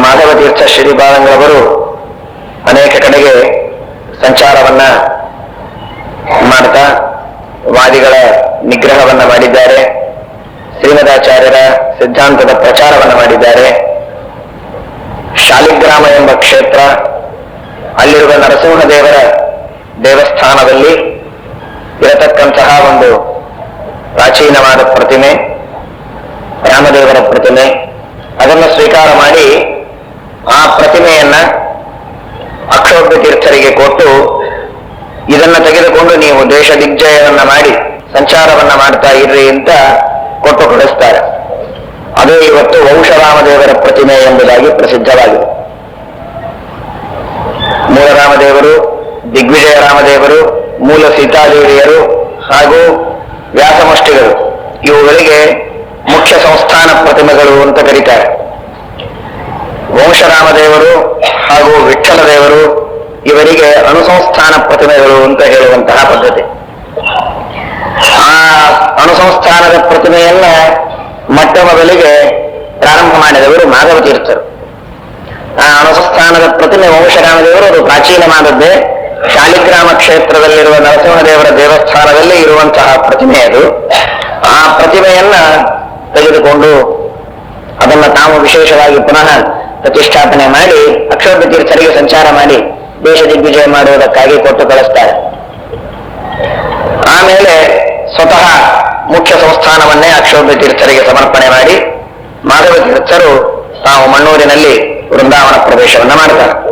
ಮಾಧವ ತೀರ್ಥ ಶ್ರೀಪಾದಂಗಳವರು ಅನೇಕ ಕಡೆಗೆ ಸಂಚಾರವನ್ನ ಮಾಡ್ತಾ ವಾದಿಗಳ ನಿಗ್ರಹವನ್ನ ಮಾಡಿದ್ದಾರೆ. ಶ್ರೀಮದಾಚಾರ್ಯರ ಸಿದ್ಧಾಂತದ ಪ್ರಚಾರವನ್ನು ಮಾಡಿದ್ದಾರೆ. ಶಾಲಿಗ್ರಾಮ ಎಂಬ ಕ್ಷೇತ್ರ, ಅಲ್ಲಿರುವ ನರಸಿಂಹದೇವರ ದೇವಸ್ಥಾನದಲ್ಲಿ ಇರತಕ್ಕಂತಹ ಒಂದು ಪ್ರಾಚೀನವಾದ ಪ್ರತಿಮೆ, ರಾಮದೇವರ ಪ್ರತಿಮೆ, ಅದನ್ನು ಸ್ವೀಕಾರ ಮಾಡಿ ಆ ಪ್ರತಿಮೆಯನ್ನ ಅಕ್ಷೋಭ್ಯ ತೀರ್ಥರಿಗೆ ಕೊಟ್ಟು ಇದನ್ನು ತೆಗೆದುಕೊಂಡು ನೀವು ದೇಶ ದಿಗ್ಜಯವನ್ನ ಮಾಡಿ ಸಂಚಾರವನ್ನ ಮಾಡ್ತಾ ಇರ್ರಿ ಅಂತ ಕೊಟ್ಟು ಕಳಿಸ್ತಾರೆ. ಅದೇ ಇವತ್ತು ವಂಶರಾಮದೇವರ ಪ್ರತಿಮೆ ಎಂಬುದಾಗಿ ಪ್ರಸಿದ್ಧವಾಗಿದೆ. ಮೂಲ ರಾಮದೇವರು, ದಿಗ್ವಿಜಯ ರಾಮದೇವರು, ಮೂಲ ಸೀತಾದೇವಿಯರು ಹಾಗೂ ವ್ಯಾಸಮಷ್ಟಿಗಳು ಇವುಗಳಿಗೆ ಮುಖ್ಯ ಸಂಸ್ಥಾನ ಪ್ರತಿಮೆಗಳು ಅಂತ ಕರೀತಾರೆ. ವಂಶರಾಮದೇವರು ಹಾಗೂ ವಿಠ್ಠಲ ದೇವರು ಇವರಿಗೆ ಅನುಸಂಸ್ಥಾನ ಪ್ರತಿಮೆಗಳು ಅಂತ ಹೇಳುವಂತಹ ಪದ್ಧತಿ. ಆ ಅನುಸಂಸ್ಥಾನದ ಪ್ರತಿಮೆಯನ್ನ ಮೊಟ್ಟ ಮೊದಲಿಗೆ ಪ್ರಾರಂಭ ಮಾಡಿದವರು ಮಾಧವ ತೀರ್ಥರು. ಆ ಅನುಸಂಸ್ಥಾನದ ಪ್ರತಿಮೆ ವಂಶರಾಮದೇವರು ಅದು ಪ್ರಾಚೀನವಾದದ್ದೇ. ಶಾಲಿಗ್ರಾಮ ಕ್ಷೇತ್ರದಲ್ಲಿರುವ ನರಸಿಂಹದೇವರ ದೇವಸ್ಥಾನದಲ್ಲಿ ಇರುವಂತಹ ಪ್ರತಿಮೆ ಅದು. ಆ ಪ್ರತಿಮೆಯನ್ನ ತೆಗೆದುಕೊಂಡು ಅದನ್ನ ತಾವು ವಿಶೇಷವಾಗಿ ಪುನಃ ಪ್ರತಿಷ್ಠಾಪನೆ ಮಾಡಿ ಅಕ್ಷೋಭ್ಯ ತೀರ್ಥರಿಗೆ ಸಂಚಾರ ಮಾಡಿ ದೇಶ ದಿಗ್ವಿಜಯ ಮಾಡುವುದಕ್ಕಾಗಿ ಕೊಟ್ಟು ಕಳಿಸ್ತಾರೆ. ಆಮೇಲೆ ಸ್ವತಃ ಮುಖ್ಯ ಸಂಸ್ಥಾನವನ್ನೇ ಅಕ್ಷೋಭ್ಯ ತೀರ್ಥರಿಗೆ ಸಮರ್ಪಣೆ ಮಾಡಿ ಮಾಧವ ತೀರ್ಥರು ತಾವು ಮಣ್ಣೂರಿನಲ್ಲಿ ವೃಂದಾವನ ಪ್ರವೇಶವನ್ನ ಮಾಡ್ತಾರೆ.